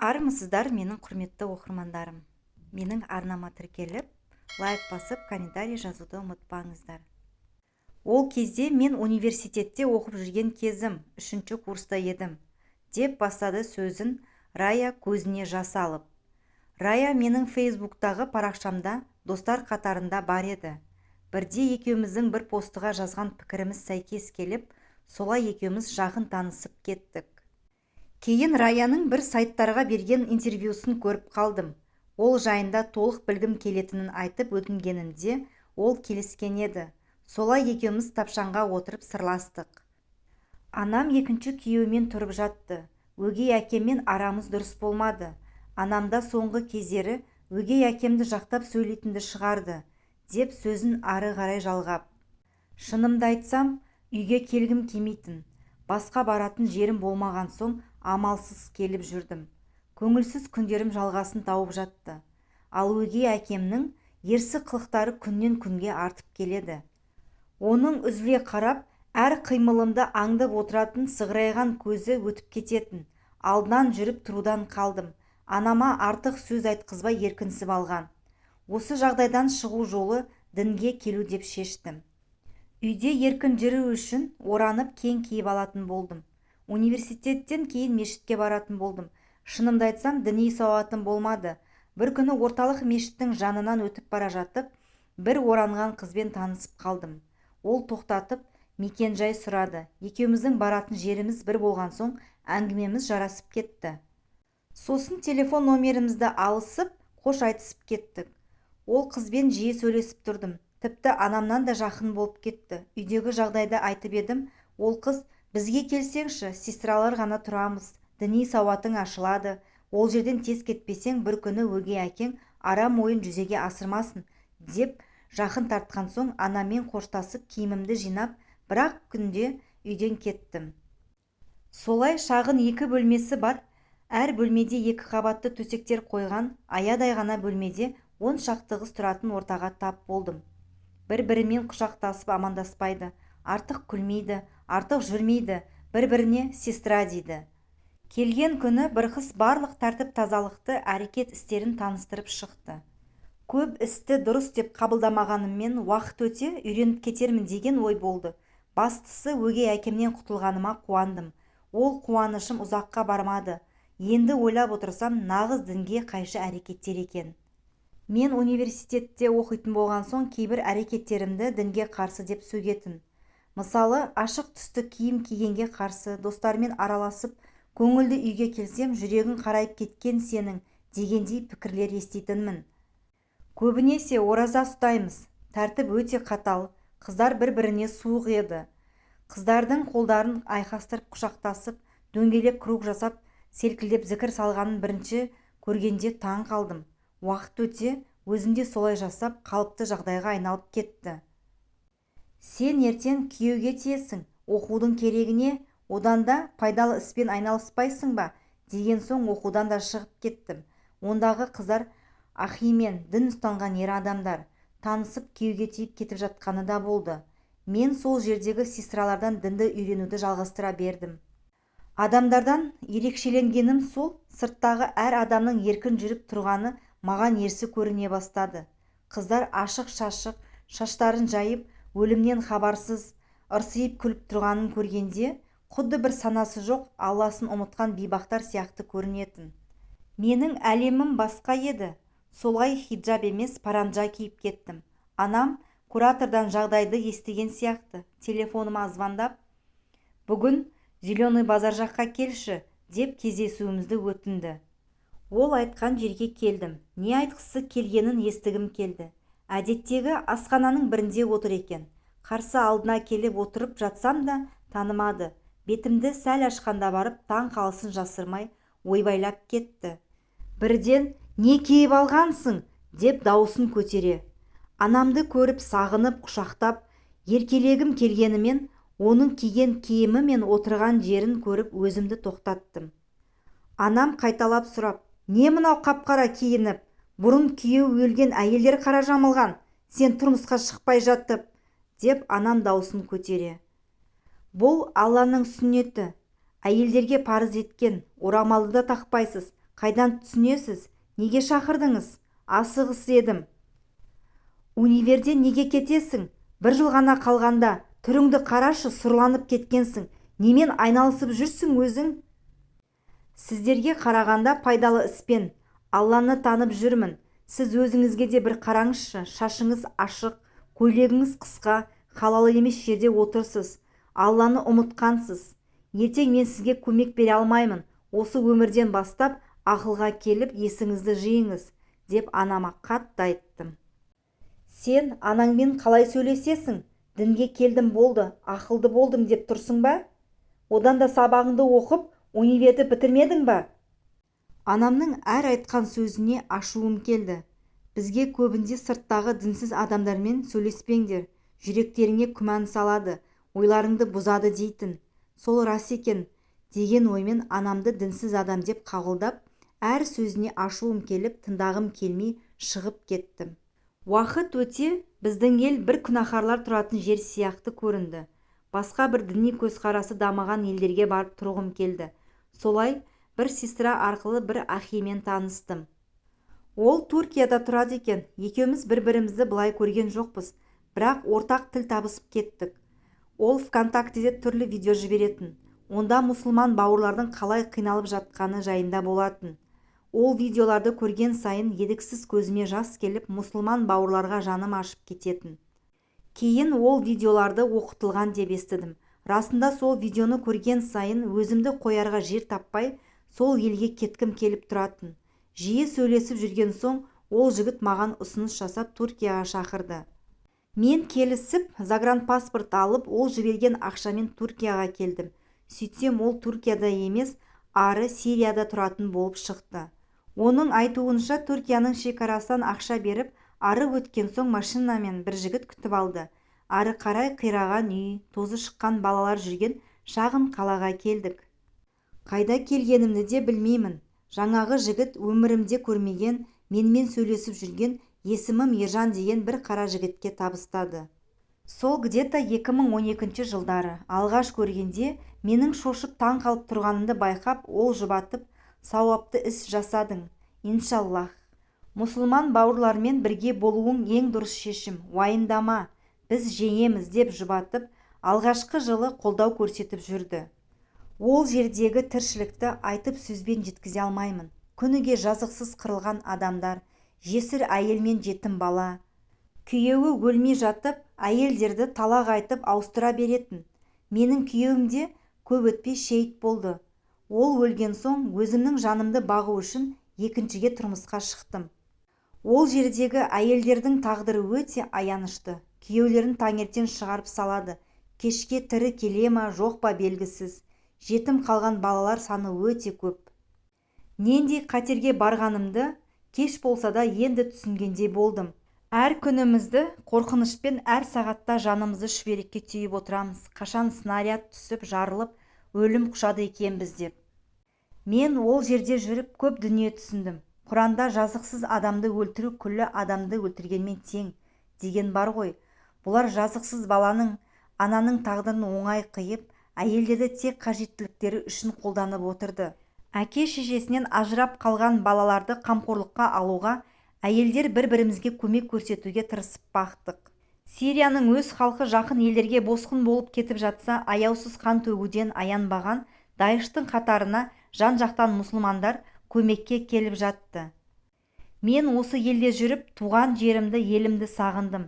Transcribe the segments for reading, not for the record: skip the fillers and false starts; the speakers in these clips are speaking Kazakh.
Армысыздар, менің құрметті оқырмандарым. Менің арнама тіркеліп, лайк басып, комментарий жазуды ұмытпаңыздар. Ол кезде мен университетте оқып жүрген кезім, 3-ші курста едім, деп бастады сөзін Рая көзіне жас алып. Рая менің фейсбуктағы парақшамда достар қатарында бар еді. Бірде екеуміздің бір постыға жазған пікіріміз сәйкес келіп, солай екеуміз жақын танысып кеттік. Кейін Раяның бір сайттарға берген интервьюсын көріп қалдым. Ол жайында толық білгім келетінін айтып өтінгенімде ол келіскен еді. Солай екеуміз тапшанға отырып сырластық. Анам екінші күйеуімен тұрып жатты. Өгей әкеммен арамыз дұрыс болмады. Анамда соңғы кездері өгей әкемді жақтап сөйлейтінді шығарды, деп сөзін ары қарай жалғап. Шынымды айтсам, үйге келгім келмейтін. Басқа баратын жерім болмаған соң амалсыз келіп жүрдім. Көңілсіз күндерім жалғасын тауып жатты. Ал өгей әкемнің ерсі қылықтары күннен күнге артып келеді. Оның үзіле қарап, әр қимылымды аңдып отыратын сығырайған көзі өтіп кететін. Алдынан жүріп тұрудан қалдым. Анама артық сөз айтқызбай еркінсіп алған. Осы жағдайдан шығу жолы дінге келу деп шештім. Үйде еркін жүру үшін оранып кең киіп алатын болдым. Университеттен кейін мешітке баратын болдым. Шынымды айтсам, діни сауатым болмады. Бір күні орталық мешіттің жанынан өтіп бара жатып, бір оранған қызбен танысып қалдым. Ол тоқтатып, мекен-жай сұрады. Екеуміздің баратын жеріміз бір болған соң, әңгімеміз жарасып кетті. Сосын телефон номерімізді алысып, қош айтысып кеттік. Ол қызбен жиі сөйлесіп тұрдым. Тіпті анамнан да жақын болып кетті. Үйдегі жағдайды айтып едім. Ол қыз, бізге келсеңші, сестралар ғана тұрамыз, діни сауатың ашылады. Ол жерден тез кетпесең, бір күні өгей әкең арам ойын жүзеге асырмасын, деп жақын тартқан соң анамен қоштасып киімімді жинап, бірақ күнде үйден кеттім. Солай шағын 2 бөлмесі бар. Әр бөлмеде 2 қабатты төсектер қойған, аядай ғана бөлмеде 10 шақты қыз тұратын ортаға тап болдым. Бір-бірімен құшақтасып амандаспайды, артық күлмейді, артық жүрмейді, бір-біріне сестра дейді. Келген күні бір қыз барлық тәртіп тазалықты әрекет істерін таныстырып шықты. Көп істі дұрыс деп қабылдамағаныммен уақыт өте үйреніп кетермін деген ой болды. Бастысы өгей әкемнен құтылғаныма қуандым. Ол қуанышым ұзаққа бармады. Енді ойлап отырсам, нағыз дінге қайшы әрекеттер екен. Мен университетте оқитын болған соң кейбір әрекеттерімді дінге қарсы деп сөгетін. Мысалы, ашық түсті киім кигенге қарсы, достармен араласып, көңілді үйге келсем, жүрегің қарайып кеткен сенің дегендей пікірлер еститінмін. Көбінесе ораза ұстаймыз. Тәртіп өте қатал. Қыздар бір-біріне суық еді. Қыздардың қолдарын айқастырып құшақтасып, дөңгелек круг жасап, селкілдеп зікір салғанын бірінші көргенде таң қалдым. Уақыт өте өзінде солай жасап, қалыпты жағдайға айналып кетті. Сен ертең күйеуге тиесің, оқудың керегіне, одан да пайдалы іспен айналыспайсың ба, деген соң оқудан да шығып кеттім. Ондағы қыздар ахимен дін ұстанған ер адамдар, танысып күйеуге тиіп кетіп жатқаны да болды. Мен сол жердегі сестралардан дінді үйренуді жалғастыра бердім. Адамдардан ерекшеленгенім сол, сырттағы әр адамның еркін жүріп тұрғаны маған ерсі көріне бастады. Қыздар ашық-шашық, шаштарын жайып, өлімнен хабарсыз, ырсиып күліп тұрғанын көргенде, құдды бір санасы жоқ, Алласын ұмытқан бейбақтар сияқты көрінетін. Менің әлемім басқа еді. Солай хиджаб емес паранджа киіп кеттім. Анам куратордан жағдайды естіген сияқты, телефоныма звондап, бүгін Зеленый базар жаққа келші, деп кездесуімізді өтінді. Ол айтқан жерге келдім. Не айтқысы келгенін естігім келді. Әдеттегі асхананың бірінде отыр екен. Қарсы алдына келіп отырып жатсам да танымады. Бетімді сәл ашқанда барып, таң қалысын жасырмай ойбайлап кетті. Бірден, не киіп алғансың, деп дауысын көтере. Анамды көріп сағынып, құшақтап, еркелегім келгенімен, оның киген киімі мен отырған жерін көріп өзімді тоқтаттым. Анам қайталап сұрап, не мынау қап-қара киініп, бұрын күйеу өлген әйелдер қара жамылған, сен тұрмысқа шықпай жатып, деп анам дауысын көтере. Бұл Алланың сүннеті, әйелдерге парыз еткен, орамалды да тақпайсыз, Қайдан түсінесіз? Неге шақырдыңыз? Асығыс едім. Универден неге кетесің? Бір жыл ғана қалғанда. Түріңді қарашы, сұрланып кеткенсің. Немен айналысып жүрсің өзің? Сіздерге қарағанда пайдалы іспен. Алланы танып жүрмін. Сіз өзіңізге де бір қараңызшы. Шашыңыз ашық, көйлегіңіз қысқа, халалы емес жерде отырсыз. Алланы ұмытқансыз. Ертең мен сізге көмек бере алмаймын. Осы өмірден бастап ақылға келіп есіңізді жиыңыз, деп анама қатты айттым. Сен анаңмен қалай сөйлесесің? Дінге келдім болды, ақылды болдым деп тұрсың ба? Одан да сабағыңды оқып, универді бітірмедің ба? Анамның әр айтқан сөзіне ашуым келді. Бізге көбінде сырттағы дінсіз адамдармен сөйлеспеңдер, жүректеріңе күмән салады, ойларыңды бұзады дейтін. Сол рас екен деген оймен анамды дінсіз адам деп қабылдап, әр сөзіне ашуым келіп, тыңдағым келмей шығып кеттім. Уақыт өте біздің ел бір күнәһарлар тұратын жер сияқты көрінді. Басқа бір діни көзқарасы дамыған елдерге барып тұрғым келді. Солай бір сестра арқылы бір ахимен таныстым. Ол Туркияда тұрады екен. Екеуміз бір-бірімізді былай көрген жоқпыз, бірақ ортақ тіл табысып кеттік. Ол ВКонтактеде түрлі видео жіберетін. Онда мұсылман бауырлардың қалай қиналып жатқаны жайында болатын. Ол видеоларды көрген сайын едіксіз көзіме жас келіп, мұсылман бауырларға жаным ашып кететін. Кейін ол видеоларды оқытылған деп естідім. Расында сол видеоны көрген сайын өзімді қоярға жер таппай, сол елге кеткім келіп тұратын. Жиі сөйлесіп жүрген соң, ол жігіт маған ұсыныс жасап Туркияға шақырды. Мен келісіп, загранпаспорт алып, ол жіберген ақшамен Туркияға келдім. Сөйтсем, ол Туркияда емес, ары Сирияда тұратын болып шықты. Оның айтуынша Түркияның шекарасынан ақша беріп, ары өткен соң машинамен бір жігіт күтіп алды. Ары қарай қираған үй, тозы шыққан балалар жүрген шағын қалаға келдік. Қайда келгенімді де білмеймін. Жаңағы жігіт өмірімде көрмеген, менімен сөйлесіп жүрген, есімім Ержан деген бір қара жігітке табыстады. Сол где-то 2012 жылдары алғаш көргенде менің шошып таң қалып тұрғанымды байқап, ол жұбатып, сауапты іс жасадың, иншаллах. Мұсылман бауырлармен бірге болуың ең дұрыс шешім, уайымдама, біз жеңеміз деп жұбатып, алғашқы жылы қолдау көрсетіп жүрді. Ол жердегі тіршілікті айтып сөзбен жеткізе алмаймын. Күніге жазықсыз қырылған адамдар, жесір әйел мен жетім бала. Күйеуі өлмей жатып, әйелдерді талақ айтып ауыстыра беретін. Менің күйеуім де көп өтпей шейіт болды. Ол өлген соң өзімнің жанымды бағу үшін екіншіге тұрмысқа шықтым. Ол жердегі әйелдердің тағдыры өте аянышты. Күйеулерін таңертең шығарып салады. Кешке тірі келе ма, жоқ па белгісіз. Жетім қалған балалар саны өте көп. Нендей қатерге барғанымды кеш болса да енді түсінгендей болдым. Әр күнімізді қорқынышпен әр сағатта жанымызды шүберекке түйіп отырамыз. Қашан снаряд түсіп, жарылып, өлім құшады екенбіз деп. Мен ол жерде жүріп көп дүние түсіндім. Құранда жазықсыз адамды өлтіру күллі адамды өлтіргенмен тең деген бар ғой. Бұлар жазықсыз баланың, ананың тағдырын оңай қиып, әйелдерді тек қажеттіліктері үшін қолданып отырды. Әке-шешесінен ажырап қалған балаларды қамқорлыққа алуға, әйелдер бір-бірімізге көмек көрсетуге тырысып бақтық. Сирияның өз халқы жақын елдерге босқын болып кетіп жатса, аяусыз қан төгуден аянбаған Даиштың қатарына жан-жақтан мұсылмандар көмекке келіп жатты. Мен осы елде жүріп, туған жерімді, елімді сағындым.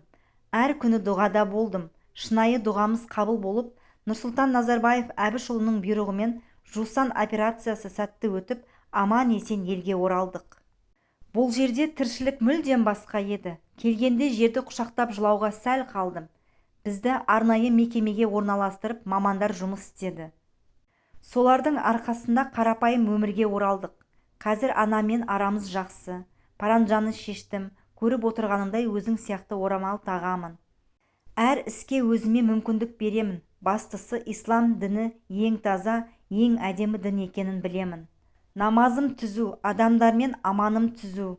Әр күні дұғада болдым. Шынайы дұғамыз қабыл болып, Нұрсұлтан Назарбаев Әбішұлының бұйрығымен жусан операциясы сәтті өтіп, аман-есен елге оралдық. Бұл жерде тіршілік мүлдем басқа еді. Келгенде жерді құшақтап жылауға сәл қалдым. Бізді арнайы мекемеге орналастырып, мамандар жұмыс істеді. Солардың арқасында қарапайым өмірге оралдық. Қазір анамен арамыз жақсы. Паранжаны шештім, көріп отырғаныңдай өзің сияқты орамал тағамын. Әр іске өзіме мүмкіндік беремін. Бастысы ислам діні ең таза, ең әдемі дін екенін білемін. Намазым түзу, адамдармен аманым түзу.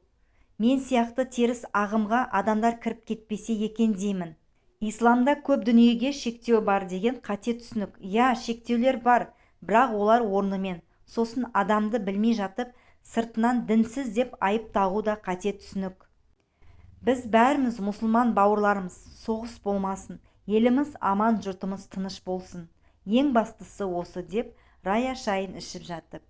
Мен сияқты теріс ағымға адамдар кіріп кетпесе екен деймін. Исламда көп дүниеге шектеу бар деген қате түсінік. Я, шектеулер бар, бірақ олар орнымен. Сосын адамды білмей жатып, сыртынан дінсіз деп айып тағу да қате түсінік. Біз бәріміз мұсылман бауырларымыз, соғыс болмасын, еліміз аман, жұртымыз тыныш болсын. Ең бастысы осы деп Рая шайын ішіп жатып